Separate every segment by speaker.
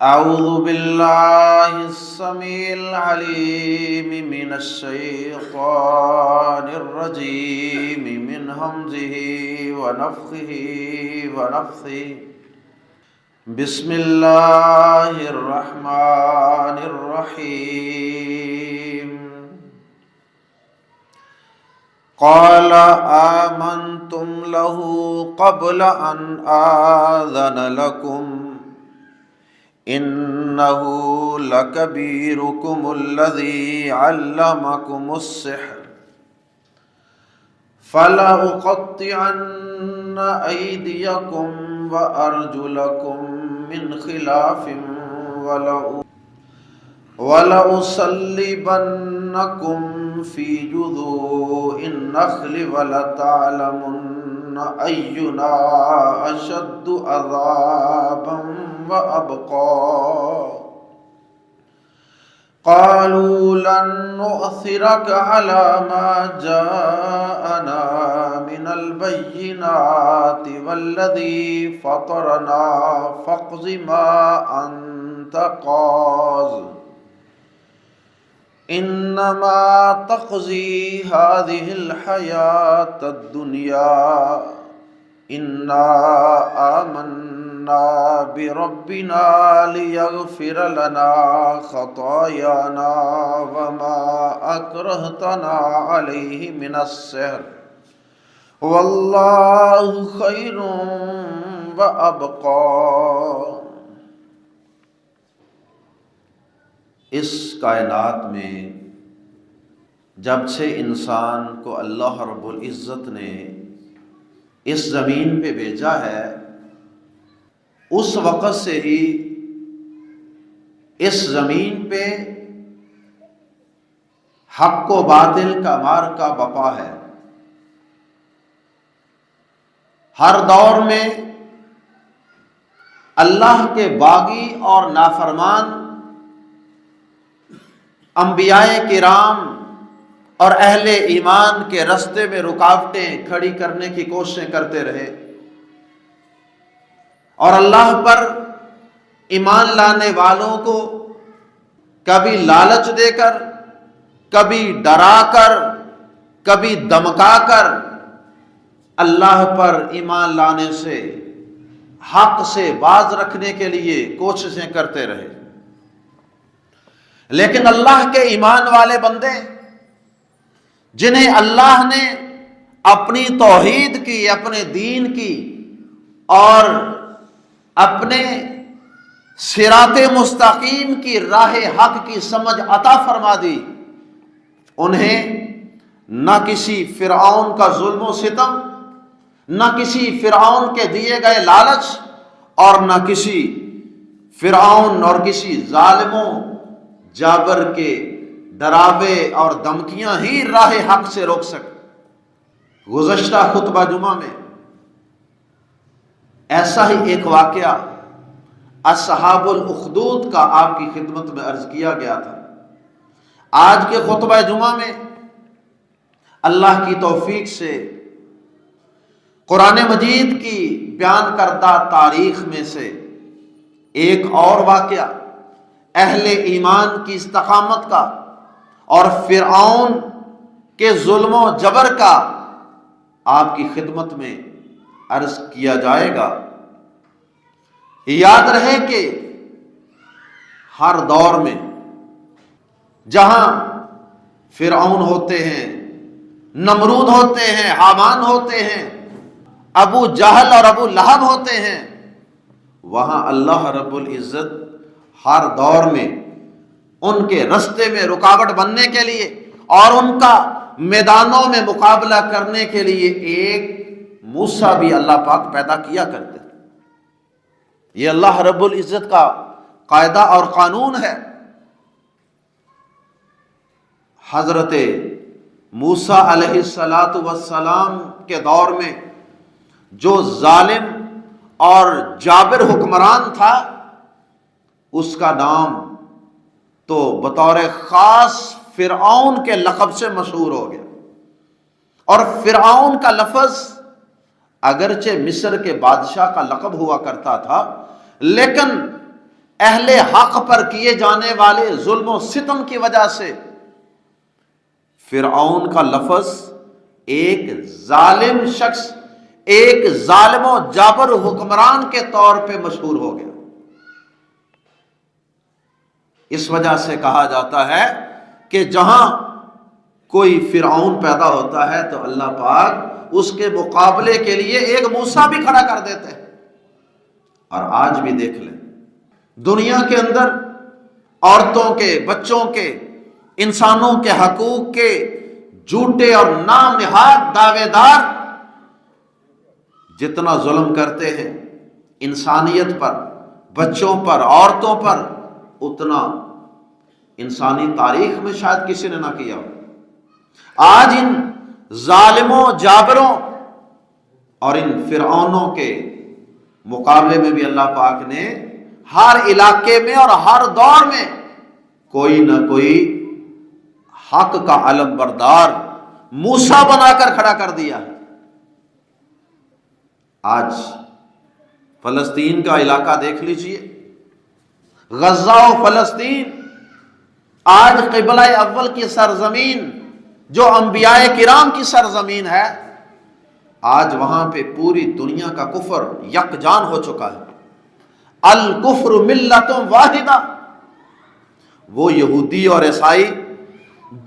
Speaker 1: أعوذ بالله السميع العليم من الشيطان الرجيم من همزه ونفخه ونفثه بسم الله الرحمن الرحيم قال آمنتم له قبل أن آذن لكم إنه لكبيركم الذي علمكم السحر فلأقطعن أيديكم وأرجلكم من خلاف ولأصلبنكم في جذوع النخل ولتعلمن أينا أشد عذابا وأبقى قالوا لن نؤثرك على ما جاءنا من البينات والذي فطرنا فاقض ما أنت قاض إنما تقضي هذه الحياة الدنيا إنا آمنا بربنا ليغفر لنا خطايانا وما أكرهتنا عليه من السحر والله خير وأبقى۔ اس کائنات میں جب سے انسان کو اللہ رب العزت نے اس زمین پہ بھیجا ہے، اس وقت سے ہی اس زمین پہ حق و باطل کا معرکہ بپا ہے۔ ہر دور میں اللہ کے باغی اور نافرمان انبیاء کرام اور اہل ایمان کے راستے میں رکاوٹیں کھڑی کرنے کی کوششیں کرتے رہے، اور اللہ پر ایمان لانے والوں کو کبھی لالچ دے کر، کبھی ڈرا کر، کبھی دمکا کر اللہ پر ایمان لانے سے، حق سے باز رکھنے کے لیے کوششیں کرتے رہے۔ لیکن اللہ کے ایمان والے بندے جنہیں اللہ نے اپنی توحید کی، اپنے دین کی اور اپنے صراط مستقیم کی راہ حق کی سمجھ عطا فرما دی، انہیں نہ کسی فرعون کا ظلم و ستم، نہ کسی فرعون کے دیے گئے لالچ، اور نہ کسی فرعون اور کسی ظالموں جابر کے ڈراوے اور دھمکیاں ہی راہ حق سے روک سکتے۔ گزشتہ خطبہ جمعہ میں ایسا ہی ایک واقعہ اصحاب الاخدود کا آپ کی خدمت میں عرض کیا گیا تھا۔ آج کے خطبہ جمعہ میں اللہ کی توفیق سے قرآن مجید کی بیان کردہ تاریخ میں سے ایک اور واقعہ اہل ایمان کی استقامت کا اور فرعون کے ظلم و جبر کا آپ کی خدمت میں عرض کیا جائے گا۔ یاد رہے کہ ہر دور میں جہاں فرعون ہوتے ہیں، نمرود ہوتے ہیں، حامان ہوتے ہیں، ابو جہل اور ابو لہب ہوتے ہیں، وہاں اللہ رب العزت ہر دور میں ان کے رستے میں رکاوٹ بننے کے لیے اور ان کا میدانوں میں مقابلہ کرنے کے لیے ایک موسیٰ بھی اللہ پاک پیدا کیا کرتے تھے۔ یہ اللہ رب العزت کا قاعدہ اور قانون ہے۔ حضرت موسیٰ علیہ السلام کے دور میں جو ظالم اور جابر حکمران تھا، اس کا نام تو بطور خاص فرعون کے لقب سے مشہور ہو گیا۔ اور فرعون کا لفظ اگرچہ مصر کے بادشاہ کا لقب ہوا کرتا تھا، لیکن اہل حق پر کیے جانے والے ظلم و ستم کی وجہ سے فرعون کا لفظ ایک ظالم شخص، ایک ظالم و جابر حکمران کے طور پہ مشہور ہو گیا۔ اس وجہ سے کہا جاتا ہے کہ جہاں کوئی فرعون پیدا ہوتا ہے تو اللہ پاک اس کے مقابلے کے لیے ایک موسیٰ بھی کھڑا کر دیتے ہیں۔ اور آج بھی دیکھ لیں دنیا کے اندر عورتوں کے، بچوں کے، انسانوں کے حقوق کے جھوٹے اور نام نہاد دعوے دار جتنا ظلم کرتے ہیں انسانیت پر، بچوں پر، عورتوں پر، اتنا انسانی تاریخ میں شاید کسی نے نہ کیا ہو۔ آج ان ظالموں، جابروں اور ان فرعونوں کے مقابلے میں بھی اللہ پاک نے ہر علاقے میں اور ہر دور میں کوئی نہ کوئی حق کا علم بردار موسیٰ بنا کر کھڑا کر دیا ہے۔ آج فلسطین کا علاقہ دیکھ لیجئے، غزہ و فلسطین، آج قبلہ اول کی سرزمین جو انبیاء کرام کی سرزمین ہے، آج وہاں پہ پوری دنیا کا کفر یکجان ہو چکا ہے۔ الکفر ملت واحدہ، وہ یہودی اور عیسائی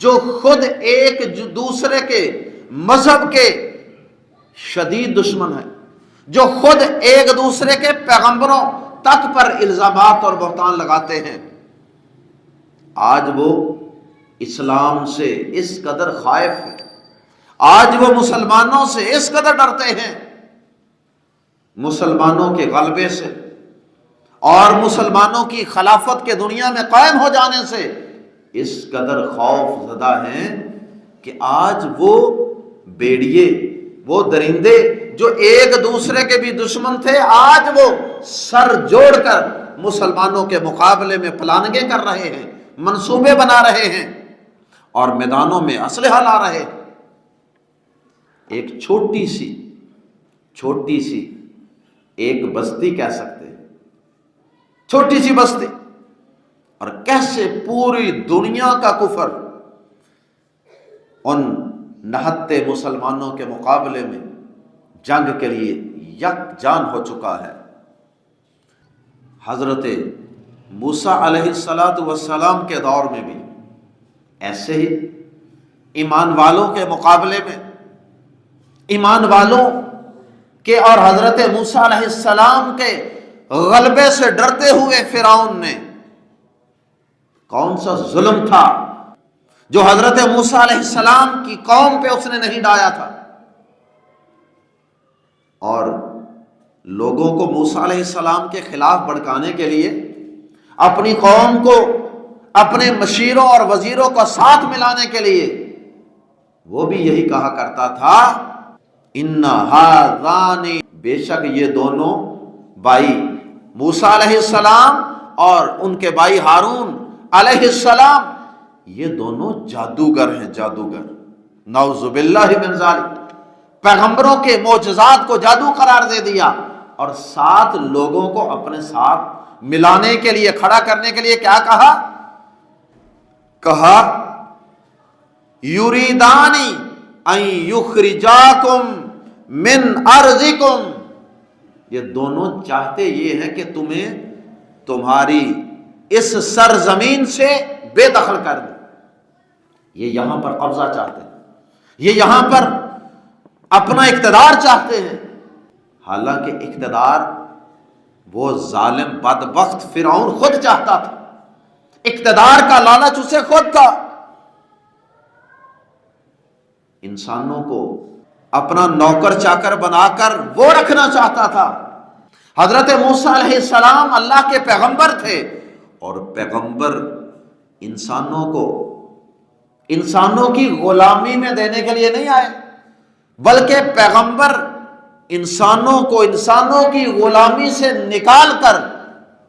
Speaker 1: جو خود ایک دوسرے کے مذہب کے شدید دشمن ہیں، جو خود ایک دوسرے کے پیغمبروں تک پر الزامات اور بہتان لگاتے ہیں، آج وہ اسلام سے اس قدر خائف ہیں، آج وہ مسلمانوں سے اس قدر ڈرتے ہیں، مسلمانوں کے غلبے سے اور مسلمانوں کی خلافت کے دنیا میں قائم ہو جانے سے اس قدر خوف زدہ ہیں کہ آج وہ بھیڑیے، وہ درندے جو ایک دوسرے کے بھی دشمن تھے، آج وہ سر جوڑ کر مسلمانوں کے مقابلے میں پلاننگیں کر رہے ہیں، منصوبے بنا رہے ہیں اور میدانوں میں اسلحہ لا رہے ہیں۔ ایک چھوٹی سی ایک بستی کہہ سکتے ہیں، چھوٹی سی بستی، اور کیسے پوری دنیا کا کفر ان نہتے مسلمانوں کے مقابلے میں جنگ کے لیے یکجان ہو چکا ہے۔ حضرت موسیٰ علیہ السلام کے دور میں بھی ایسے ہی ایمان والوں کے مقابلے میں، ایمان والوں کے اور حضرت موسیٰ علیہ السلام کے غلبے سے ڈرتے ہوئے فرعون نے کون سا ظلم تھا جو حضرت موسیٰ علیہ السلام کی قوم پہ اس نے نہیں ڈھایا تھا، اور لوگوں کو موسیٰ علیہ السلام کے خلاف بھڑکانے کے لیے، اپنی قوم کو، اپنے مشیروں اور وزیروں کا ساتھ ملانے کے لیے وہ بھی یہی کہا کرتا تھا، ان ہذان، بے شک یہ دونوں بھائی موسیٰ علیہ السلام اور ان کے بھائی ہارون علیہ السلام، یہ دونوں جادوگر ہیں، جادوگر، نعوذ باللہ من ذالک۔ پیغمبروں کے معجزات کو جادو قرار دے دیا اور ساتھ لوگوں کو اپنے ساتھ ملانے کے لیے، کھڑا کرنے کے لیے کیا کہا یریدانی ان یخرجاکم من ارضکم، یہ دونوں چاہتے یہ ہیں کہ تمہیں تمہاری اس سرزمین سے بے دخل کر دیں۔ یہ یہاں پر قبضہ چاہتے ہیں، یہ یہاں پر اپنا اقتدار چاہتے ہیں، حالانکہ اقتدار وہ ظالم بدبخت فرعون خود چاہتا تھا، اقتدار کا لالچ اسے خود تھا، انسانوں کو اپنا نوکر چاکر بنا کر وہ رکھنا چاہتا تھا۔ حضرت موسیٰ علیہ السلام اللہ کے پیغمبر تھے، اور پیغمبر انسانوں کو انسانوں کی غلامی میں دینے کے لیے نہیں آئے، بلکہ پیغمبر انسانوں کو انسانوں کی غلامی سے نکال کر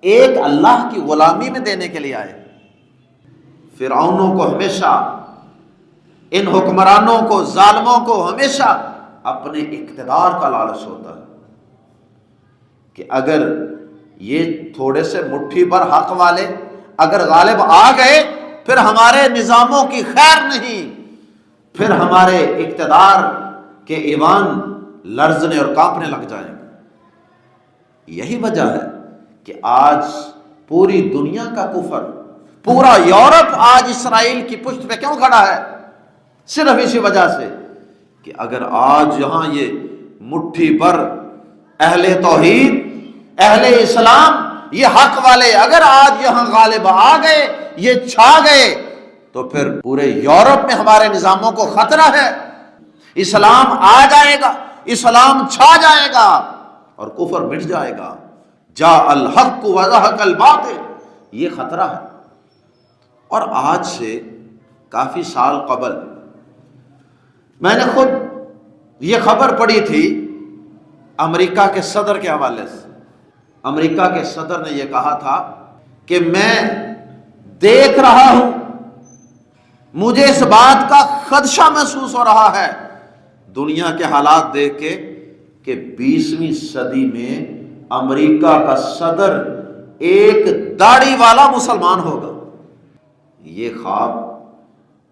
Speaker 1: ایک اللہ کی غلامی میں دینے کے لیے آئے۔ فرعونوں کو ہمیشہ، ان حکمرانوں کو، ظالموں کو ہمیشہ اپنے اقتدار کا لالچ ہوتا ہے کہ اگر یہ تھوڑے سے مٹھی بھر حق والے اگر غالب آ گئے پھر ہمارے نظاموں کی خیر نہیں، پھر ہمارے اقتدار کے ایوان لرزنے اور کانپنے لگ جائیں گے۔ یہی وجہ ہے کہ آج پوری دنیا کا کفر، پورا یورپ آج اسرائیل کی پشت پہ کیوں کھڑا ہے؟ صرف اسی وجہ سے کہ اگر آج یہاں یہ مٹھی بھر اہل توحید، اہل اسلام، یہ حق والے اگر آج یہاں غالب آ گئے، یہ چھا گئے، تو پھر پورے یورپ میں ہمارے نظاموں کو خطرہ ہے۔ اسلام آ جائے گا، اسلام چھا جائے گا اور کفر مٹ جائے گا۔ جاء الحق وزهق الباطل، یہ خطرہ ہے۔ اور آج سے کافی سال قبل میں نے خود یہ خبر پڑھی تھی امریکہ کے صدر کے حوالے سے۔ امریکہ کے صدر نے یہ کہا تھا کہ میں دیکھ رہا ہوں، مجھے اس بات کا خدشہ محسوس ہو رہا ہے دنیا کے حالات دیکھ کے کہ 20ویں صدی میں امریکہ کا صدر ایک داڑھی والا مسلمان ہوگا۔ یہ خواب،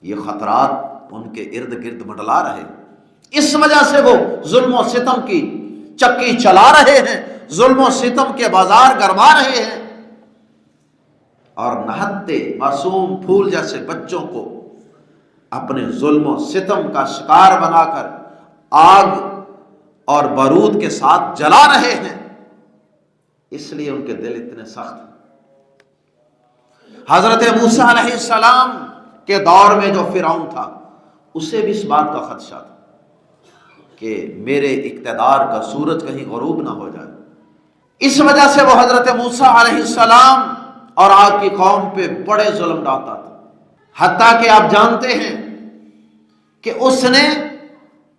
Speaker 1: یہ خطرات ان کے ارد گرد منڈلا رہے، اس وجہ سے وہ ظلم و ستم کی چکی چلا رہے ہیں، ظلم و ستم کے بازار گرما رہے ہیں، اور نہتے معصوم پھول جیسے بچوں کو اپنے ظلم و ستم کا شکار بنا کر آگ اور بارود کے ساتھ جلا رہے ہیں۔ اس لیے ان کے دل اتنے سخت ہیں۔ حضرت موسیٰ علیہ السلام کے دور میں جو فرعون تھا، اسے بھی اس بات کا خدشہ تھا کہ میرے اقتدار کا سورج کہیں غروب نہ ہو جائے۔ اس وجہ سے وہ حضرت موسیٰ علیہ السلام اور آپ کی قوم پہ بڑے ظلم ڈالتا تھا، حتیٰ کہ آپ جانتے ہیں کہ اس نے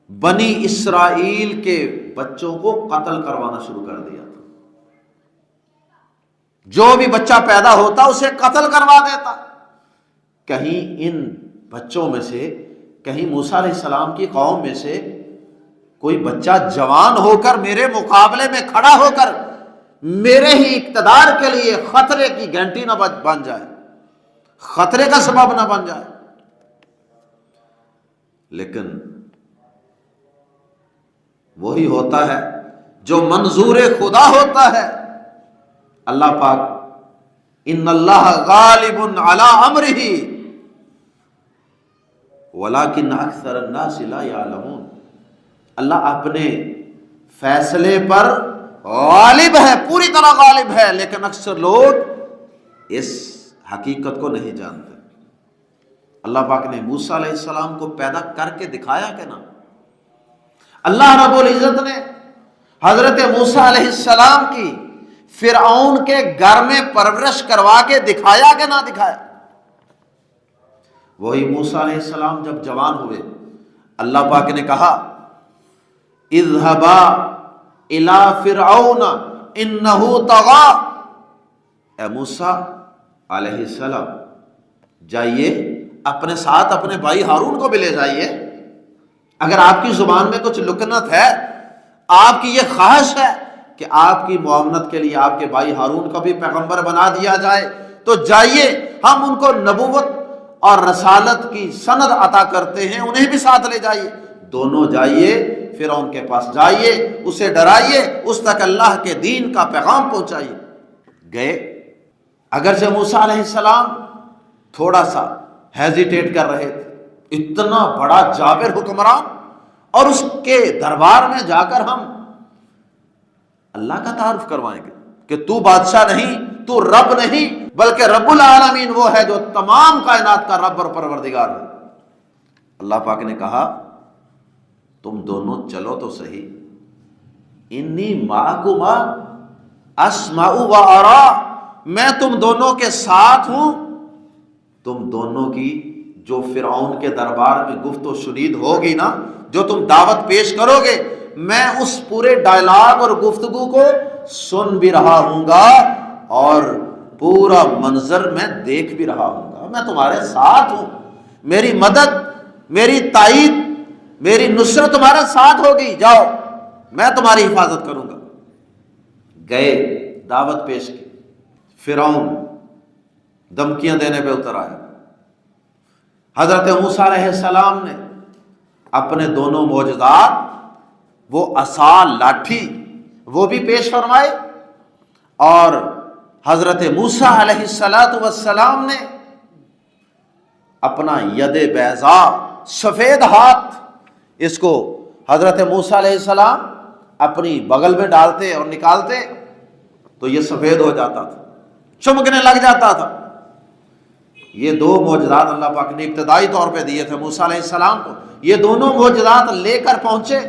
Speaker 1: بنی اسرائیل کے بچوں کو قتل کروانا شروع کر دیا تھا۔ جو بھی بچہ پیدا ہوتا اسے قتل کروا دیتا۔ کہیں ان بچوں میں سے، کہیں موسیٰ علیہ السلام کی قوم میں سے کوئی بچہ جوان ہو کر میرے مقابلے میں کھڑا ہو کر میرے ہی اقتدار کے لیے خطرے کی گھنٹی نہ بن جائے، خطرے کا سبب نہ بن جائے۔ لیکن وہی ہوتا ہے جو منظور خدا ہوتا ہے۔ اللہ پاک ان اللہ غالب علی امرہ ولکن اکثر الناس لا یعلمون، اللہ اپنے فیصلے پر غالب ہے، پوری طرح غالب ہے، لیکن اکثر لوگ اس حقیقت کو نہیں جانتے۔ اللہ پاک نے موسیٰ علیہ السلام کو پیدا کر کے دکھایا کہ نہ؟ اللہ رب العزت نے حضرت موسیٰ علیہ السلام کی فرعون کے گھر میں پرورش کروا کے دکھایا کہ نہ دکھایا؟ وہی موسیٰ علیہ السلام جب جوان ہوئے، اللہ پاک نے کہا اذهبا الى فرعون انه طغى، اے موسیٰ علیہ السلام جائیے، اپنے ساتھ اپنے بھائی ہارون کو بھی لے جائیے۔ اگر آپ کی زبان میں کچھ لکنت ہے، آپ کی یہ خواہش ہے کہ آپ کی معاونت کے لیے آپ کے بھائی ہارون کو بھی پیغمبر بنا دیا جائے، تو جائیے، ہم ان کو نبوت اور رسالت کی سند عطا کرتے ہیں، انہیں بھی ساتھ لے جائیے۔ دونوں جائیے، فرعون کے پاس جائیے، اسے ڈرائیے، اس تک اللہ کے دین کا پیغام پہنچائیے۔ گئے، اگرچہ موسیٰ علیہ السلام تھوڑا سا ہیزیٹیٹ کر رہے تھے، اتنا بڑا جابر حکمران، اور اس کے دربار میں جا کر ہم اللہ کا تعارف کروائیں گے کہ تو بادشاہ نہیں، تو رب نہیں، بلکہ رب العالمین وہ ہے جو تمام کائنات کا رب اور پروردگار ہے۔ اللہ پاک نے کہا تم دونوں چلو تو صحیح، انی معکما اسمع و ارا، میں تم دونوں کے ساتھ ہوں، تم دونوں کی جو فرعون کے دربار میں گفت و شنید ہوگی نا، جو تم دعوت پیش کرو گے، میں اس پورے ڈائلاگ اور گفتگو کو سن بھی رہا ہوں گا اور پورا منظر میں دیکھ بھی رہا ہوں گا، میں تمہارے ساتھ ہوں، میری مدد، میری تائید، میری نصرت تمہارے ساتھ ہوگی، جاؤ میں تمہاری حفاظت کروں گا۔ گئے، دعوت پیش کی، فرعون دھمکیاں دینے پہ اتر آیا۔ حضرت موسیٰ علیہ السلام نے اپنے دونوں معجزات، وہ عصا، لاٹھی، وہ بھی پیش فرمائے، اور حضرت موسیٰ علیہ السلام نے اپنا ید بیضاء، سفید ہاتھ، اس کو حضرت موسیٰ علیہ السلام اپنی بغل میں ڈالتے اور نکالتے تو یہ سفید ہو جاتا تھا، چمکنے لگ جاتا تھا۔ یہ دو معجزات اللہ پاک نے ابتدائی طور پہ دیے تھے موسیٰ علیہ السلام کو۔ یہ دونوں معجزات لے کر پہنچے،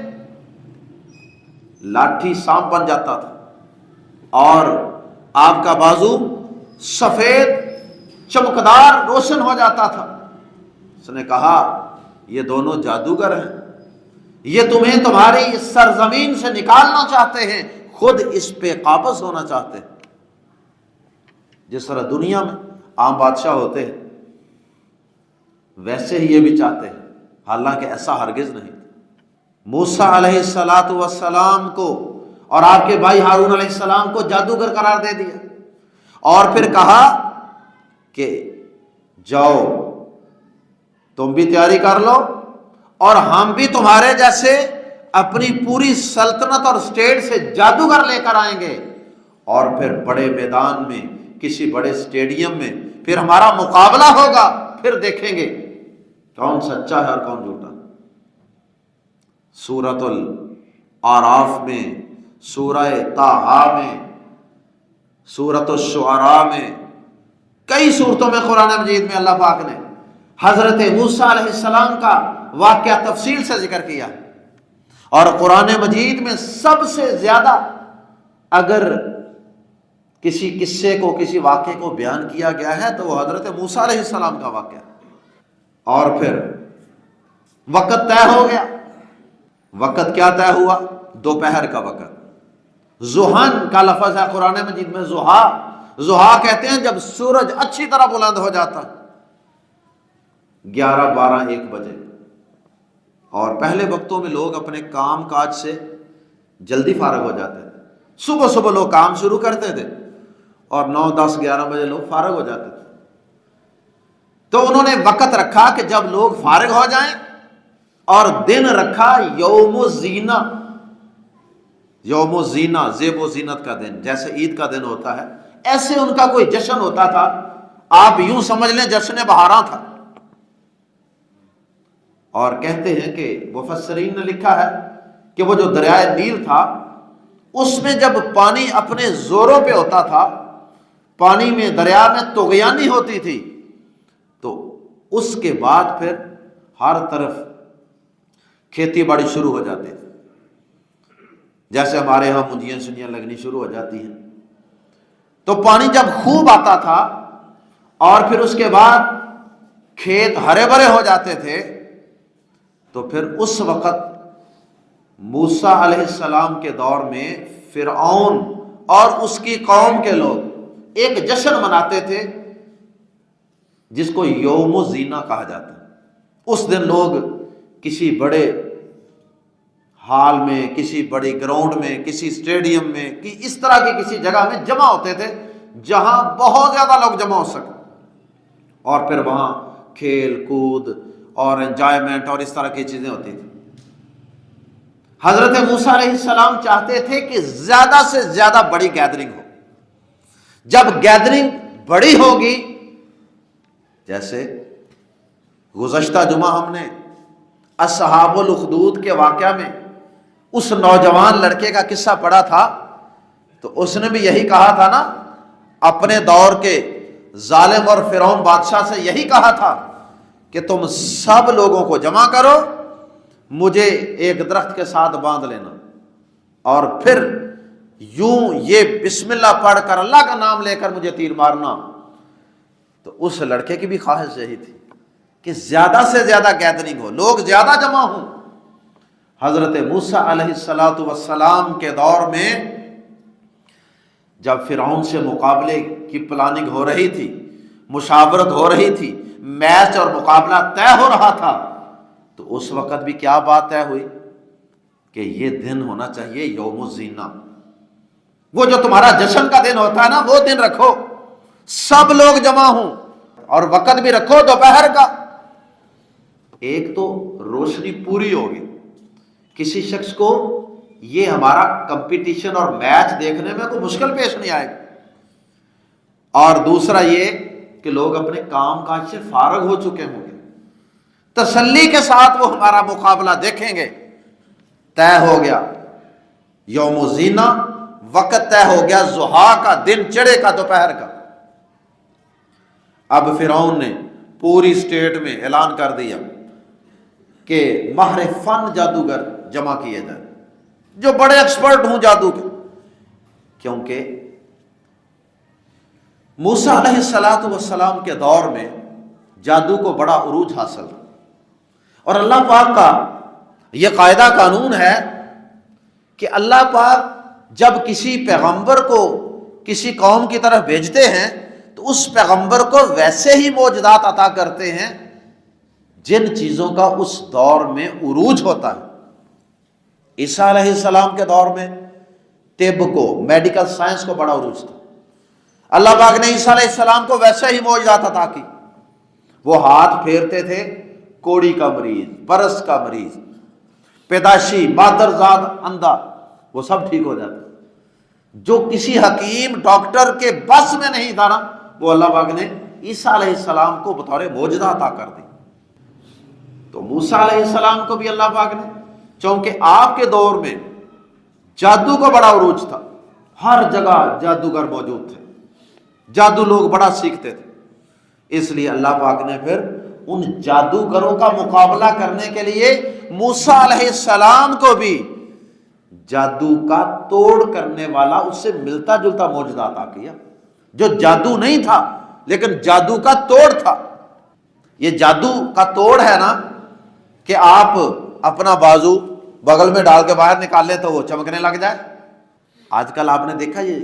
Speaker 1: لاٹھی سانپ بن جاتا تھا اور آپ کا بازو سفید چمکدار روشن ہو جاتا تھا۔ اس نے کہا یہ دونوں جادوگر ہیں، یہ تمہیں تمہاری اس سرزمین سے نکالنا چاہتے ہیں، خود اس پہ قابض ہونا چاہتے ہیں۔ جس طرح دنیا میں عام بادشاہ ہوتے ہیں ویسے ہی یہ بھی چاہتے ہیں، حالانکہ ایسا ہرگز نہیں۔ موسیٰ علیہ السلام کو اور آپ کے بھائی ہارون علیہ السلام کو جادوگر قرار دے دیا، اور پھر کہا کہ جاؤ تم بھی تیاری کر لو اور ہم بھی تمہارے جیسے اپنی پوری سلطنت اور اسٹیٹ سے جادوگر لے کر آئیں گے، اور پھر بڑے میدان میں کسی بڑے اسٹیڈیم میں پھر ہمارا مقابلہ ہوگا، پھر دیکھیں گے کون سچا ہے اور کون جھوٹا۔ سورۃ الاعراف میں، سورہ طٰہٰ میں، سورۃ الشعراء میں، کئی سورتوں میں قرآن مجید میں اللہ پاک نے حضرت موسیٰ علیہ السلام کا واقعہ تفصیل سے ذکر کیا، اور قرآن مجید میں سب سے زیادہ اگر کسی قصے کو، کسی واقعے کو بیان کیا گیا ہے تو وہ حضرت موسیٰ علیہ السلام کا واقعہ۔ اور پھر وقت طے ہو گیا۔ وقت کیا طے ہوا؟ دوپہر کا وقت۔ ضحن کا لفظ ہے قرآن مجید میں، ضحیٰ کہتے ہیں جب سورج اچھی طرح بلند ہو جاتا، 11، 12، 1 بجے۔ اور پہلے وقتوں میں لوگ اپنے کام کاج سے جلدی فارغ ہو جاتے تھے، صبح صبح لوگ کام شروع کرتے تھے اور 9، 10، 11 بجے لوگ فارغ ہو جاتے تھے۔ تو انہوں نے وقت رکھا کہ جب لوگ فارغ ہو جائیں، اور دن رکھا یوم الزینہ، یوم الزینہ، زیب و زینت کا دن، جیسے عید کا دن ہوتا ہے ایسے ان کا کوئی جشن ہوتا تھا، آپ یوں سمجھ لیں جشن بہاراں تھا۔ اور کہتے ہیں کہ مفسرین نے لکھا ہے کہ وہ جو دریائے نیل تھا اس میں جب پانی اپنے زوروں پہ ہوتا تھا، پانی میں، دریا میں طغیانی ہوتی تھی، تو اس کے بعد پھر ہر طرف کھیتی باڑی شروع ہو جاتی تھی، جیسے ہمارے ہاں منجیاں شنجیاں لگنی شروع ہو جاتی ہیں۔ تو پانی جب خوب آتا تھا اور پھر اس کے بعد کھیت ہرے بھرے ہو جاتے تھے، تو پھر اس وقت موسیٰ علیہ السلام کے دور میں فرعون اور اس کی قوم کے لوگ ایک جشن مناتے تھے جس کو یوم الزینہ کہا جاتا ہے۔ اس دن لوگ کسی بڑے ہال میں، کسی بڑی گراؤنڈ میں، کسی اسٹیڈیم میں، اس طرح کی کسی جگہ میں جمع ہوتے تھے جہاں بہت زیادہ لوگ جمع ہو سکیں، اور پھر وہاں کھیل کود اور انجوائمنٹ اور اس طرح کی چیزیں ہوتی تھیں۔ حضرت موسیٰ علیہ السلام چاہتے تھے کہ زیادہ سے زیادہ بڑی گیدرنگ ہو۔ جب گیدرنگ بڑی ہوگی، جیسے گزشتہ جمعہ ہم نے اصحاب الاخدود کے واقعہ میں اس نوجوان لڑکے کا قصہ پڑھا تھا، تو اس نے بھی یہی کہا تھا نا، اپنے دور کے ظالم اور فرعون بادشاہ سے یہی کہا تھا کہ تم سب لوگوں کو جمع کرو، مجھے ایک درخت کے ساتھ باندھ لینا، اور پھر یوں یہ بسم اللہ پڑھ کر، اللہ کا نام لے کر مجھے تیر مارنا۔ تو اس لڑکے کی بھی خواہش یہی تھی کہ زیادہ سے زیادہ گیدرنگ ہو، لوگ زیادہ جمع ہوں۔ حضرت موسیٰ علیہ السلام کے دور میں جب فرعون سے مقابلے کی پلاننگ ہو رہی تھی، مشاورت ہو رہی تھی، میچ اور مقابلہ طے ہو رہا تھا، تو اس وقت بھی کیا بات طے ہوئی کہ یہ دن ہونا چاہیے یوم الزینہ۔ وہ جو تمہارا جشن کا دن ہوتا ہے نا، وہ دن رکھو، سب لوگ جمع ہوں، اور وقت بھی رکھو دوپہر کا۔ ایک تو روشنی پوری ہوگی، کسی شخص کو یہ ہمارا کمپٹیشن اور میچ دیکھنے میں کوئی مشکل پیش نہیں آئے گی، اور دوسرا یہ کہ لوگ اپنے کام کاج سے فارغ ہو چکے ہوں گے، تسلی کے ساتھ وہ ہمارا مقابلہ دیکھیں گے۔ طے ہو گیا یوم زینہ، وقت طے ہو گیا ضحیٰ کا، دن چڑھے کا، دوپہر کا۔ اب فرعون نے پوری اسٹیٹ میں اعلان کر دیا کہ ماہر فن جادوگر جمع کیے جائیں، جو بڑے ایکسپرٹ ہوں جادو کے، کیونکہ موسیٰ علیہ السلام کے دور میں جادو کو بڑا عروج حاصل تھا، اور اللہ پاک کا یہ قاعدہ قانون ہے کہ اللہ پاک جب کسی پیغمبر کو کسی قوم کی طرف بھیجتے ہیں تو اس پیغمبر کو ویسے ہی معجزات عطا کرتے ہیں جن چیزوں کا اس دور میں عروج ہوتا ہے۔ عیسیٰ علیہ السلام کے دور میں طب کو، میڈیکل سائنس کو بڑا عروج تھا، اللہ پاک نے عیسیٰ علیہ السلام کو ویسے ہی معجزات عطا کی۔ وہ ہاتھ پھیرتے تھے، کوڑی کا مریض، برس کا مریض، پیدائشی مادرزاد اندھا، وہ سب ٹھیک ہو جاتا۔ جو کسی حکیم ڈاکٹر کے بس میں نہیں تھا نا، وہ اللہ پاک نے عیسیٰ علیہ السلام کو بطور معجزہ عطا کر دی۔ تو موسیٰ علیہ السلام کو بھی اللہ پاک نے، چونکہ آپ کے دور میں جادو کو بڑا عروج تھا، ہر جگہ جادوگر موجود تھے، جادو لوگ بڑا سیکھتے تھے، اس لیے اللہ پاک نے پھر ان جادوگروں کا مقابلہ کرنے کے لیے موسیٰ علیہ السلام کو بھی جادو کا توڑ کرنے والا، اس سے ملتا جلتا معجزہ عطا کیا، جو جادو نہیں تھا لیکن جادو کا توڑ تھا۔ یہ جادو کا توڑ ہے نا کہ آپ اپنا بازو بغل میں ڈال کے باہر نکال لیں تو وہ چمکنے لگ جائے۔ آج کل آپ نے دیکھا یہ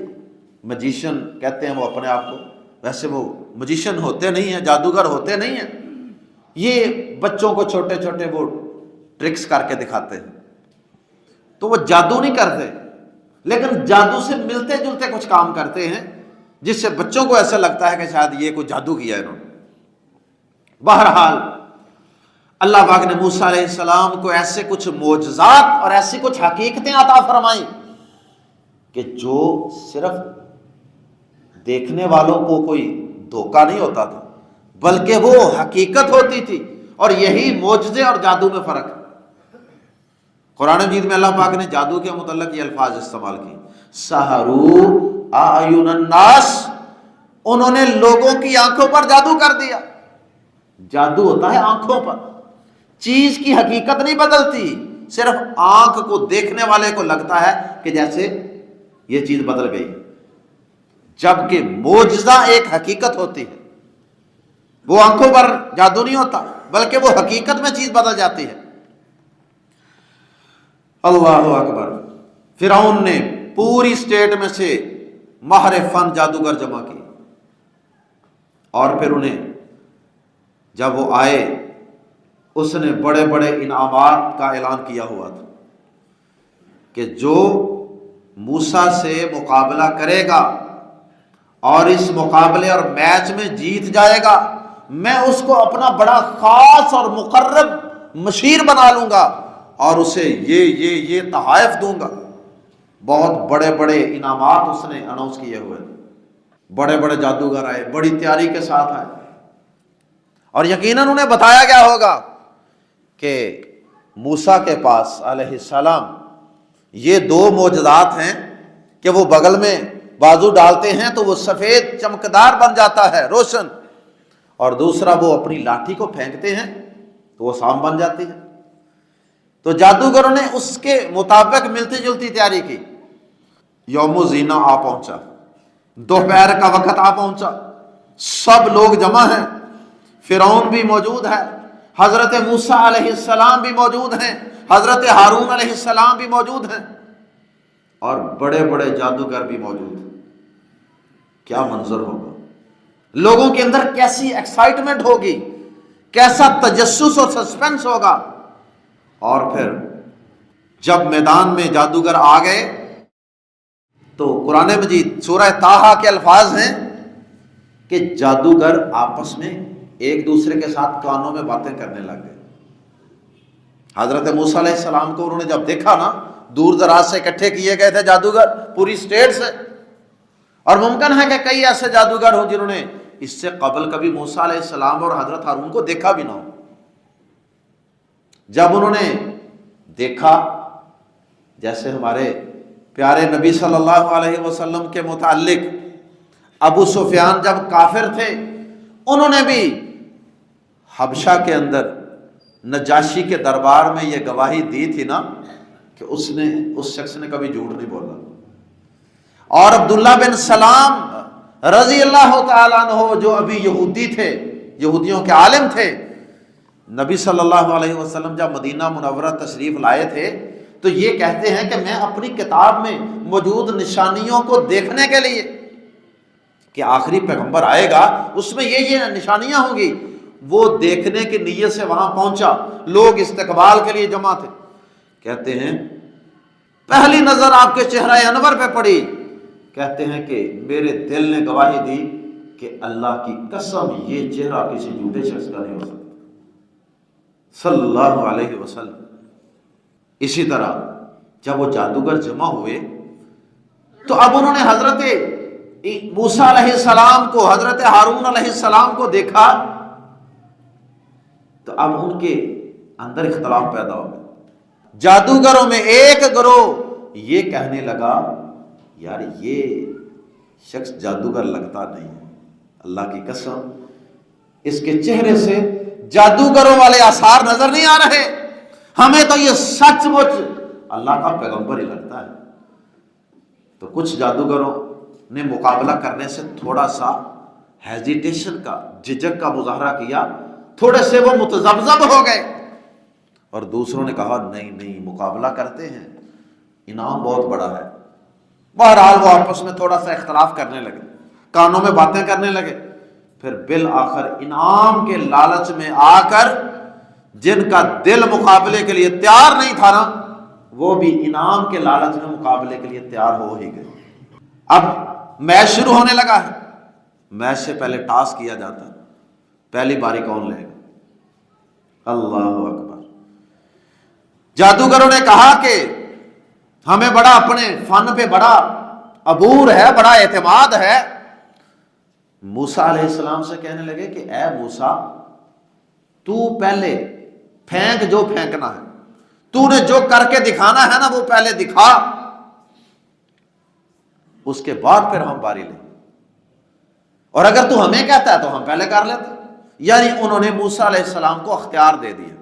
Speaker 1: مجیشین کہتے ہیں وہ اپنے آپ کو، ویسے وہ مجیشین ہوتے نہیں ہیں، جادوگر ہوتے نہیں ہیں، یہ بچوں کو چھوٹے چھوٹے وہ ٹرکس کر کے دکھاتے ہیں، تو وہ جادو نہیں کرتے لیکن جادو سے ملتے جلتے کچھ کام کرتے ہیں جس سے بچوں کو ایسا لگتا ہے کہ شاید یہ کوئی جادو کیا ہے انہوں نے۔ بہرحال اللہ پاک نے موسیٰ علیہ السلام کو ایسے کچھ معجزات اور ایسی کچھ حقیقتیں عطا فرمائیں کہ جو صرف دیکھنے والوں کو کوئی دھوکہ نہیں ہوتا تھا بلکہ وہ حقیقت ہوتی تھی، اور یہی معجزے اور جادو میں فرق ہے۔ قرآن مجید میں اللہ پاک نے جادو کے متعلق یہ الفاظ استعمال کیے، سحروا اعین الناس، انہوں نے لوگوں کی آنکھوں پر جادو کر دیا۔ جادو ہوتا ہے آنکھوں پر، چیز کی حقیقت نہیں بدلتی، صرف آنکھ کو دیکھنے والے کو لگتا ہے کہ جیسے یہ چیز بدل گئی، جبکہ معجزہ ایک حقیقت ہوتی ہے، وہ آنکھوں پر جادو نہیں ہوتا بلکہ وہ حقیقت میں چیز بدل جاتی ہے۔ اللہ اکبر۔ فرعون نے پوری اسٹیٹ میں سے ماہر فن جادوگر جمع کی، اور پھر انہیں جب وہ آئے اس نے بڑے بڑے انعامات کا اعلان کیا ہوا تھا کہ جو موسیٰ سے مقابلہ کرے گا اور اس مقابلے اور میچ میں جیت جائے گا، میں اس کو اپنا بڑا خاص اور مقرب مشیر بنا لوں گا اور اسے یہ تحائف دوں گا۔ بہت بڑے بڑے انعامات اس نے اناؤنس کیے ہوئے، بڑے بڑے جادوگر آئے، بڑی تیاری کے ساتھ آئے، اور یقیناً انہیں بتایا گیا ہوگا کہ موسیٰ کے پاس علیہ السلام یہ دو معجزات ہیں کہ وہ بغل میں بازو ڈالتے ہیں تو وہ سفید چمکدار بن جاتا ہے، روشن، اور دوسرا وہ اپنی لاٹھی کو پھینکتے ہیں تو وہ سام بن جاتی ہے۔ تو جادوگروں نے اس کے مطابق ملتی جلتی تیاری کی۔ یوم زینہ آ پہنچا، دوپہر کا وقت آ پہنچا، سب لوگ جمع ہیں، فرعون بھی موجود ہے، حضرت موسیٰ علیہ السلام بھی موجود ہیں، حضرت ہارون علیہ السلام بھی موجود ہیں، اور بڑے بڑے جادوگر بھی موجود ہیں۔ کیا منظر ہوگا، لوگوں کے اندر کیسی ایکسائٹمنٹ ہوگی، کیسا تجسس اور سسپینس ہوگا۔ اور پھر جب میدان میں جادوگر آ گئے تو قرآن مجید سورہ طٰہٰ کے الفاظ ہیں کہ جادوگر آپس میں ایک دوسرے کے ساتھ کانوں میں باتیں کرنے لگ گئے. حضرت موسیٰ علیہ السلام کو انہوں نے جب دیکھا نا، دور دراز سے اکٹھے کیے گئے تھے جادوگر پوری اسٹیٹ سے، اور ممکن ہے کہ کئی ایسے جادوگر ہوں جنہوں نے اس سے قبل کبھی موسیٰ علیہ السلام اور حضرت ہارون کو دیکھا بھی نہ ہو. جب انہوں نے دیکھا، جیسے ہمارے پیارے نبی صلی اللہ علیہ وسلم کے متعلق ابو سفیان جب کافر تھے، انہوں نے بھی حبشہ کے اندر نجاشی کے دربار میں یہ گواہی دی تھی نا کہ اس شخص نے کبھی جھوٹ نہیں بولا. اور عبداللہ بن سلام رضی اللہ تعالیٰ عنہ جو ابھی یہودی تھے، یہودیوں کے عالم تھے، نبی صلی اللہ علیہ وسلم جب مدینہ منورہ تشریف لائے تھے تو یہ کہتے ہیں کہ میں اپنی کتاب میں موجود نشانیوں کو دیکھنے کے لیے کہ آخری پیغمبر آئے گا اس میں یہ نشانیاں ہوں گی، وہ دیکھنے کی نیت سے وہاں پہنچا. لوگ استقبال کے لیے جمع تھے. کہتے ہیں پہلی نظر آپ کے چہرہ انور پہ پڑی، کہتے ہیں کہ میرے دل نے گواہی دی کہ اللہ کی قسم یہ چہرہ کسی جھوٹے شخص کا نہیں ہو سکتا صلی اللہ علیہ وسلم. اسی طرح جب وہ جادوگر جمع ہوئے تو اب انہوں نے حضرت موسیٰ علیہ السلام کو، حضرت ہارون علیہ السلام کو دیکھا تو اب ان کے اندر اختلاف پیدا ہو گیا. جادوگروں میں ایک گروہ یہ کہنے لگا یار یہ شخص جادوگر لگتا نہیں ہے، اللہ کی قسم اس کے چہرے سے جادوگروں والے آثار نظر نہیں آ رہے، ہمیں تو یہ سچ مچ اللہ کا پیغمبر ہی لگتا ہے. تو کچھ جادوگروں نے مقابلہ کرنے سے تھوڑا سا ہیزیٹیشن کا، جھجک کا مظاہرہ کیا، تھوڑے سے وہ متذبذب ہو گئے، اور دوسروں نے کہا نہیں مقابلہ کرتے ہیں، انعام بہت بڑا ہے. بہرحال وہ آپس میں تھوڑا سا اختلاف کرنے لگے، کانوں میں باتیں کرنے لگے. پھر بالآخر انعام کے لالچ میں آ کر جن کا دل مقابلے کے لیے تیار نہیں تھا نا، وہ بھی انعام کے لالچ میں مقابلے کے لیے تیار ہو ہی گئے. اب میچ شروع ہونے لگا ہے. میچ سے پہلے ٹاس کیا جاتا ہے، پہلی باری کون لے گا. اللہ اکبر. جادوگروں نے کہا کہ ہمیں بڑا اپنے فن پہ بڑا عبور ہے، بڑا اعتماد ہے. موسیٰ علیہ السلام سے کہنے لگے کہ اے موسیٰ تو پہلے پھینک جو پھینکنا ہے، تو نے جو کر کے دکھانا ہے نا وہ پہلے دکھا، اس کے بعد پھر ہم باری لیں، اور اگر تو ہمیں کہتا ہے تو ہم پہلے کر لیتے. یعنی انہوں نے موسیٰ علیہ السلام کو اختیار دے دیا،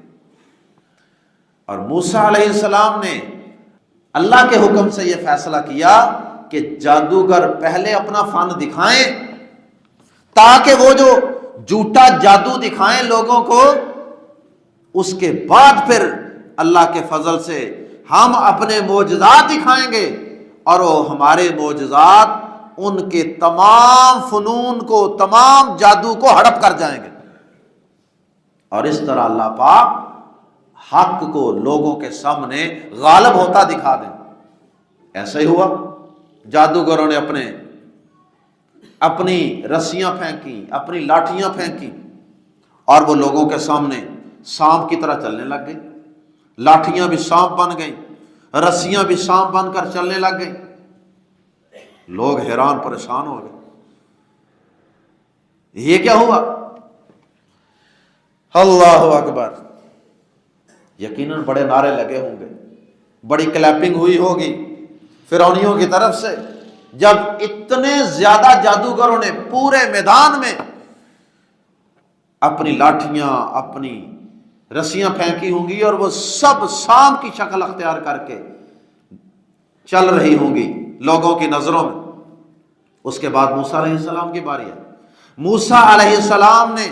Speaker 1: اور موسیٰ علیہ السلام نے اللہ کے حکم سے یہ فیصلہ کیا کہ جادوگر پہلے اپنا فن دکھائیں تاکہ وہ جو جھوٹا جادو دکھائیں لوگوں کو، اس کے بعد پھر اللہ کے فضل سے ہم اپنے معجزات دکھائیں گے، اور وہ ہمارے معجزات ان کے تمام فنون کو، تمام جادو کو ہڑپ کر جائیں گے، اور اس طرح اللہ پاک حق کو لوگوں کے سامنے غالب ہوتا دکھا دیں. ایسا ہی ہوا. جادوگروں نے اپنی رسیاں پھینکی، اپنی لاٹھیاں پھینکی، اور وہ لوگوں کے سامنے سانپ کی طرح چلنے لگ گئی. لاٹھیاں بھی سانپ بن گئیں، رسیاں بھی سانپ بن کر چلنے لگ گئیں. لوگ حیران پریشان ہو گئے، یہ کیا ہوا. اللہ اکبر. یقیناً بڑے نعرے لگے ہوں گے، بڑی کلیپنگ ہوئی ہوگی فرعونیوں کی طرف سے، جب اتنے زیادہ جادوگروں نے پورے میدان میں اپنی لاٹھیاں، اپنی رسیاں پھینکی ہوں گی، اور وہ سب سانپ کی شکل اختیار کر کے چل رہی ہوں گی لوگوں کی نظروں میں. اس کے بعد موسیٰ علیہ السلام کی باری ہے. موسیٰ علیہ السلام نے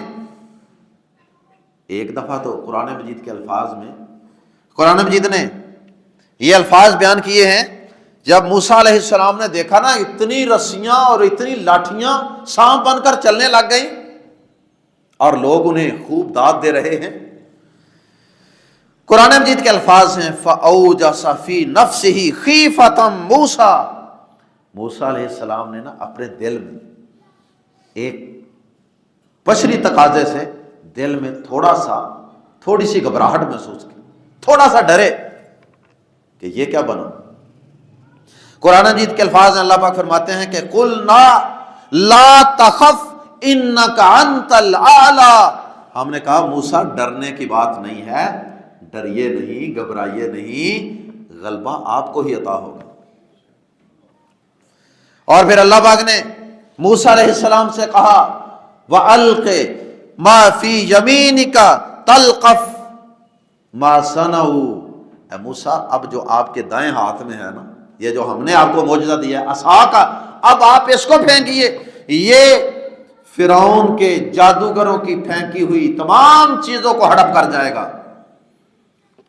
Speaker 1: ایک دفعہ تو قرآن مجید کے الفاظ میں، قرآن مجید نے یہ الفاظ بیان کیے ہیں، جب موسیٰ علیہ السلام نے دیکھا نا اتنی رسیاں اور اتنی لاٹھیاں سانپ بن کر چلنے لگ گئیں اور لوگ انہیں خوب داد دے رہے ہیں. قرآن مجید کے الفاظ ہیں فَأَوْجَسَ فِي نَفْسِهِ خِيفَةً مُوسیٰ. موسیٰ علیہ السلام نے نا اپنے دل میں ایک بشری تقاضے سے دل میں تھوڑی سی گھبراہٹ محسوس کی، تھوڑا سا ڈرے کہ یہ کیا بنا۔ قرآن مجید کے الفاظ ہیں، اللہ پاک فرماتے ہیں کہ قُلْنَا لَا تَخَفْ إِنَّكَ أَنْتَ الْأَعْلَى، ہم نے کہا موسیٰ ڈرنے کی بات نہیں ہے، ڈریے نہیں، گھبرائیے نہیں، غلبہ آپ کو ہی عطا ہوگا۔ اور پھر اللہ پاک نے موسیٰ علیہ السلام سے کہا وَأَلْقِ مَا فِي يَمِينِكَ تَلْقَفْ مَا صَنَعُوا، اے موسیٰ اب جو آپ کے دائیں ہاتھ میں ہے نا، یہ جو ہم نے آپ کو معجزہ دیا ہے عصا کا، اب آپ اس کو پھینکیے، یہ فرعون کے جادوگروں کی پھینکی ہوئی تمام چیزوں کو ہڑپ کر جائے گا۔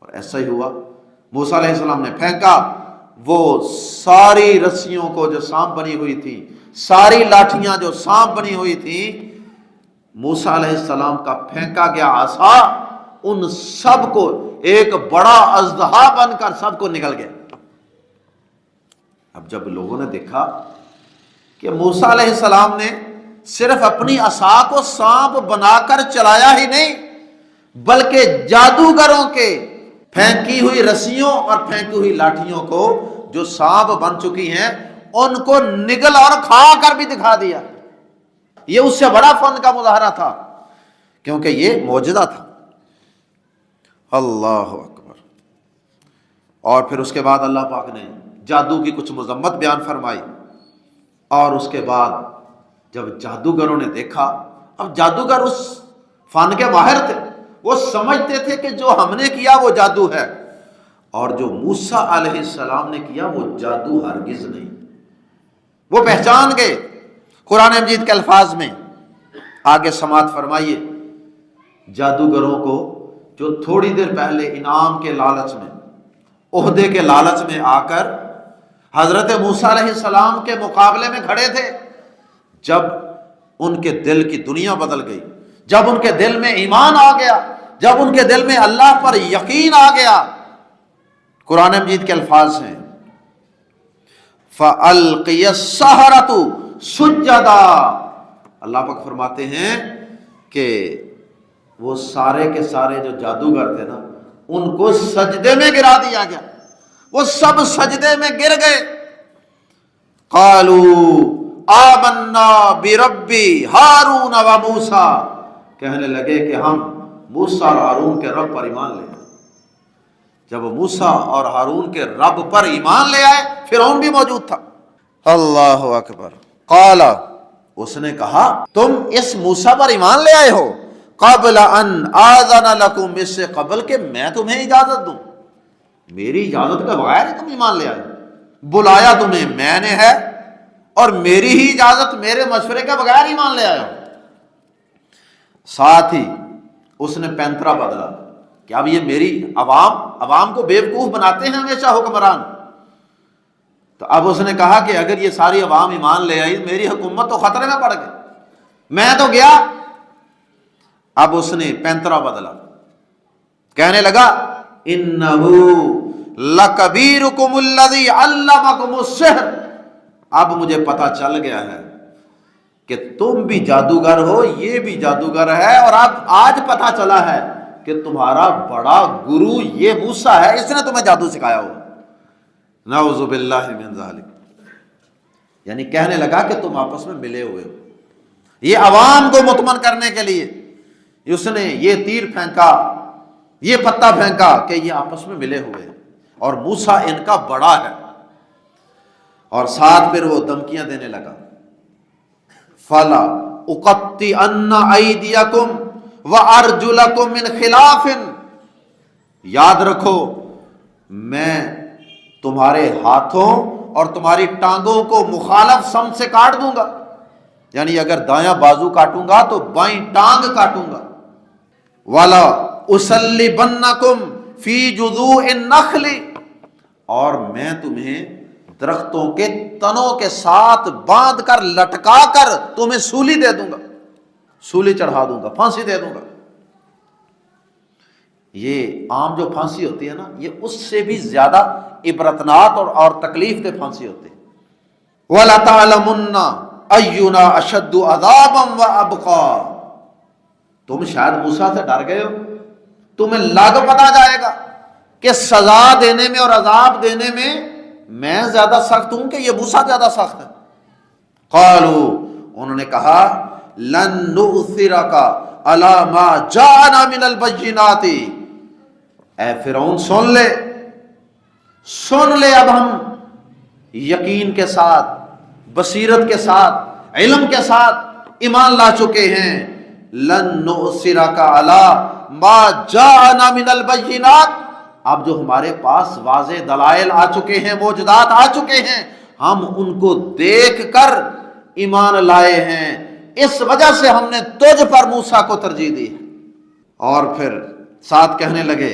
Speaker 1: اور ایسا ہی ہوا، موسیٰ علیہ السلام نے پھینکا، وہ ساری رسیوں کو جو سانپ بنی ہوئی تھی، ساری لاٹھیاں جو سانپ بنی ہوئی تھی، موسیٰ علیہ السلام کا پھینکا گیا عصا ان سب کو ایک بڑا اژدہا بن کر سب کو نکل گیا۔ اب جب لوگوں نے دیکھا کہ موسیٰ علیہ السلام نے صرف اپنی عصا کو سانپ بنا کر چلایا ہی نہیں، بلکہ جادوگروں کے پھینکی ہوئی رسیوں اور پھینکی ہوئی لاٹھیوں کو جو سانپ بن چکی ہیں ان کو نگل اور کھا کر بھی دکھا دیا۔ یہ اس سے بڑا فن کا مظاہرہ تھا، کیونکہ یہ معجزہ تھا۔ اللہ اکبر۔ اور پھر اس کے بعد اللہ پاک نے جادو کی کچھ مذمت بیان فرمائی، اور اس کے بعد جب جادوگروں نے دیکھا، اب جادوگر اس فن کے ماہر تھے، وہ سمجھتے تھے کہ جو ہم نے کیا وہ جادو ہے، اور جو موسیٰ علیہ السلام نے کیا وہ جادو ہرگز نہیں۔ وہ پہچان گئے۔ قرآن مجید کے الفاظ میں آگے سماعت فرمائیے، جادوگروں کو جو تھوڑی دیر پہلے انعام کے لالچ میں، عہدے کے لالچ میں آ کر حضرت موسیٰ علیہ السلام کے مقابلے میں کھڑے تھے، جب ان کے دل کی دنیا بدل گئی، جب ان کے دل میں ایمان آ گیا، جب ان کے دل میں اللہ پر یقین آ گیا، قرآن مجید کے الفاظ ہیں فَأَلْقِيَ السَّحَرَةُ سُجَّدًا، اللہ پاک فرماتے ہیں کہ وہ سارے کے سارے جو جادوگر تھے نا، ان کو سجدے میں گرا دیا گیا، وہ سب سجدے میں گر گئے۔ قَالُوا آمَنَّا بِرَبِّ ہارون وَمُوسَىٰ، کہنے لگے کہ ہم موسیٰ اور ہارون کے رب پر ایمان لے آئے۔ جب موسیٰ اور ہارون کے رب پر ایمان لے آئے، فرعون بھی موجود تھا۔ اللہ اکبر۔ قال، اس نے کہا تم اس موسیٰ پر ایمان لے آئے ہو قبل ان آذن لکم، اس سے قبل کہ میں تمہیں اجازت دوں، میری اجازت کے بغیر ہی تم ایمان لے آئے، بلایا تمہیں میں نے ہے اور میری ہی اجازت، میرے مشورے کے بغیر ایمان لے آئے ہو۔ ساتھ ہی اس نے پینترا بدلا کہ اب یہ میری عوام کو بیوقوف بناتے ہیں ہمیشہ حکمران، تو اب اس نے کہا کہ اگر یہ ساری عوام ایمان لے آئی، میری حکومت تو خطرے میں پڑ گئی، میں تو گیا۔ اب اس نے پینترا بدلا، کہنے لگا انہو لکبیرکم الذی علمکم السحر، اب مجھے پتا چل گیا ہے کہ تم بھی جادوگر ہو، یہ بھی جادوگر ہے، اور اب آج پتا چلا ہے کہ تمہارا بڑا گرو یہ موسیٰ ہے، اس نے تمہیں جادو سکھایا ہو۔ نعوذ باللہ من ذالک، یعنی کہنے لگا کہ تم آپس میں ملے ہوئے ہو۔ یہ عوام کو مطمئن کرنے کے لیے اس نے یہ تیر پھینکا، یہ پتہ پھینکا کہ یہ آپس میں ملے ہوئے ہیں اور موسیٰ ان کا بڑا ہے۔ اور ساتھ پھر وہ دھمکیاں دینے لگا، فَلَا أُقَطِّعَنَّ أَيْدِيَكُمْ وَأَرْجُلَكُمْ مِنْ خِلَافٍ، یاد رکھو میں تمہارے ہاتھوں اور تمہاری ٹانگوں کو مخالف سمت سے کاٹ دوں گا، یعنی اگر دایاں بازو کاٹوں گا تو بائیں ٹانگ کاٹوں گا۔ وَلَا أُصَلِّبَنَّكُمْ فِي جُذُوعِ النَّخْلِ، اور میں تمہیں درختوں کے تنوں کے ساتھ باندھ کر لٹکا کر تمہیں سولی دے دوں گا، سولی چڑھا دوں گا، پھانسی دے دوں گا۔ یہ عام جو پھانسی ہوتی ہے نا، یہ اس سے بھی زیادہ عبرتناک اور تکلیف کے پھانسی ہوتے ہیں۔ وَلَتَعْلَمُنَّ أَيُّنَا أَشَدُّ عَذَابًا وَأَبْقَىٰ۔ تم شاید موسیٰ سے ڈر گئے ہو، تمہیں لگ پتا جائے گا کہ سزا دینے میں اور عذاب دینے میں زیادہ سخت ہوں کہ یہ موسیٰ زیادہ سخت ہے۔ قالوا، انہوں نے کہا لن نؤثرک علی ما جاءنا من البینات، اے فرعون سن لے اب ہم یقین کے ساتھ، بصیرت کے ساتھ، علم کے ساتھ ایمان لا چکے ہیں۔ لن نؤثرک علی ما جاءنا من البینات، اب جو ہمارے پاس واضح دلائل آ چکے ہیں، معجزات آ چکے ہیں، ہم ان کو دیکھ کر ایمان لائے ہیں، اس وجہ سے ہم نے تجھ پر موسیٰ کو ترجیح دی۔ اور پھر ساتھ کہنے لگے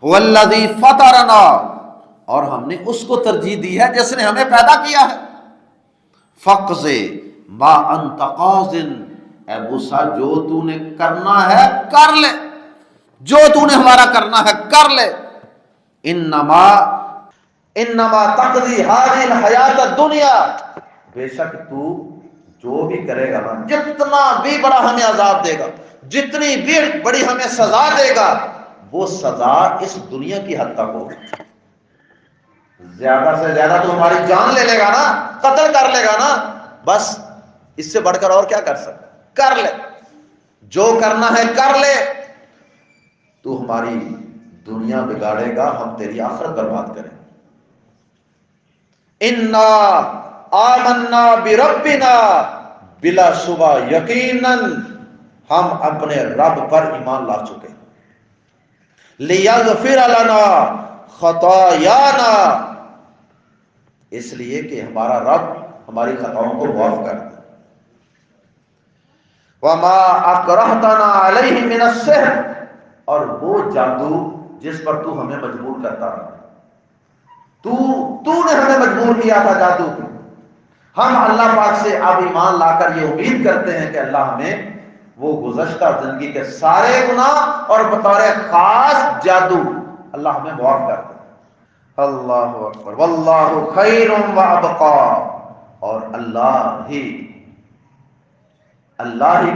Speaker 1: والذی فطرنا، اور ہم نے اس کو ترجیح دی ہے جس نے ہمیں پیدا کیا ہے۔ فقض ما انت قاض، اے موسیٰ جو تو نے کرنا ہے کر لے، جو تو نے ہمارا کرنا ہے کر لے۔ انما تقضی هذه الحیات الدنیا، بے شک تو جو بھی کرے گا نا، جتنا بھی بڑا ہمیں عذاب دے گا، جتنی بھی بڑی ہمیں سزا دے گا، وہ سزا اس دنیا کی حد تک ہوگی۔ زیادہ سے زیادہ تو ہماری جان لے لے گا نا، قتل کر لے گا نا، بس اس سے بڑھ کر اور کیا کر سکتا؟ کر لے، جو کرنا ہے کر لے، تو ہماری دنیا بگاڑے گا، ہم تیری آخرت برباد کریں۔ انا آمنا بربنا، بلا شبہ یقیناً ہم اپنے رب پر ایمان لا چکے۔ لیغفر لنا خطایانا، اس لیے کہ ہمارا رب ہماری خطاؤں کو معاف کر دے۔ وما اکرہتنا علیہ من السحر، اور وہ جادو جس پر تو ہمیں مجبور کرتا ہے، تو نے ہمیں مجبور کیا تھا جادو کو۔ ہم اللہ پاک سے اب ایمان لا کر یہ امید کرتے ہیں کہ اللہ ہمیں وہ گزشتہ زندگی کے سارے گناہ اور بطور خاص جادو اللہ ہمیں معاف کر دے۔ اللہ اکبر، واللہ خیر و ابقا، اور اللہ ہی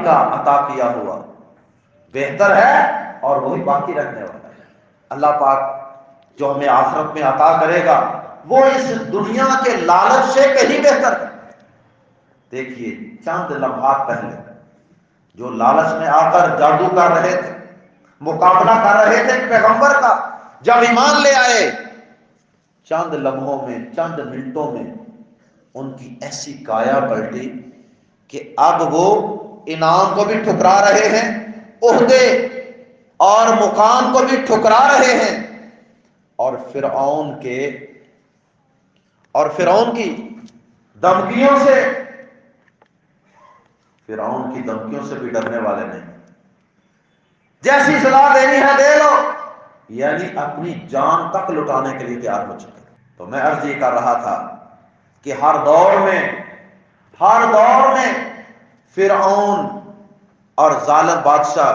Speaker 1: کا عطا کیا ہوا بہتر ہے اور وہی باقی رکھنے والا ہے۔ اللہ پاک جو ہمیں آخرت میں عطا کرے گا وہ اس دنیا کے لالچ سے کہیں بہتر ہے۔ دیکھیے چند لمحات پہلے جو لالچ میں آ کر جادو کر رہے تھے، مقابلہ کر رہے تھے پیغمبر کا، جب ایمان لے آئے، چند لمحوں میں، چند منٹوں میں ان کی ایسی کایا پلٹی کہ اب وہ انعام کو بھی ٹھکرا رہے ہیں، عہدے اور مقام کو بھی ٹھکرا رہے ہیں، اور فرعون کی دھمکیوں سے بھی ڈرنے والے نہیں۔ جیسی سزا دینی ہے دے لو، یعنی اپنی جان تک لٹانے کے لیے تیار ہو چکے۔ تو میں عرض یہ کر رہا تھا کہ ہر دور میں فرعون اور ظالم بادشاہ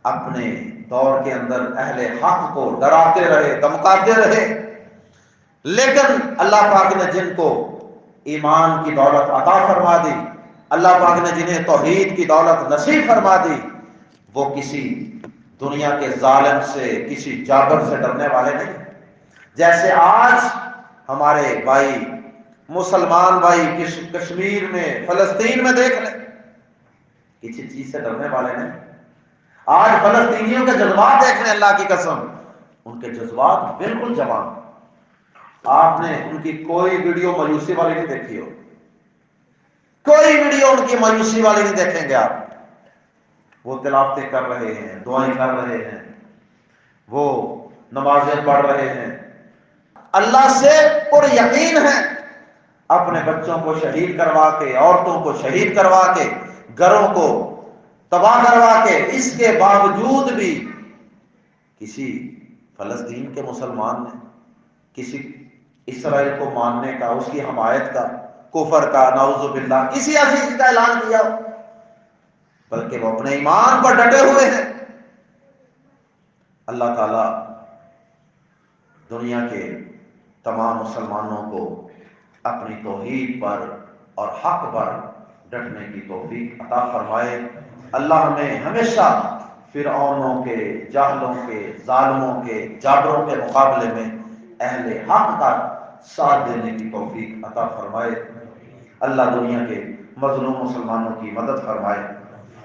Speaker 1: اپنے دور کے اندر اہل حق کو ڈراتے رہے، دمکاتے رہے، لیکن اللہ پاک نے جن کو ایمان کی دولت عطا فرما دی، اللہ پاک نے جنہیں توحید کی دولت نصیب فرما دی، وہ کسی دنیا کے ظالم سے، کسی جابر سے ڈرنے والے نہیں۔ جیسے آج ہمارے بھائی مسلمان بھائی کشمیر میں، فلسطین میں دیکھ لیں، کسی چیز سے ڈرنے والے نہیں۔ آج فلسطینیوں کے جذبات دیکھ لیں، اللہ کی قسم ان کے جذبات بالکل جوان۔ آپ نے ان کی کوئی ویڈیو مایوسی والی نہیں دیکھی ہو، کوئی ویڈیو ان کی مایوسی والی نہیں دیکھیں گے آپ۔ وہ تلاوتیں کر رہے ہیں، دعائیں کر رہے ہیں، وہ نمازیں پڑھ رہے ہیں، اللہ سے پر یقین ہے، اپنے بچوں کو شہید کروا کے، عورتوں کو شہید کروا کے، گھروں کو تباہ کروا کے، اس کے باوجود بھی کسی فلسطین کے مسلمان نے کسی اسرائیل کو ماننے کا، اس کی حمایت کا، کفر کا، نعوذ باللہ کسی ایسی چیز کا اعلان کیا، بلکہ وہ اپنے ایمان پر ڈٹے ہوئے ہیں۔ اللہ تعالی دنیا کے تمام مسلمانوں کو اپنی توحید پر اور حق پر ڈٹنے کی توفیق عطا فرمائے۔ اللہ ہمیں ہمیشہ فرعونوں کے، جاہلوں کے، ظالموں کے، جابروں کے مقابلے میں اہل حق کا ساتھ دینے کی توفیق عطا فرمائے۔ اللہ دنیا کے مظلوم مسلمانوں کی مدد فرمائے۔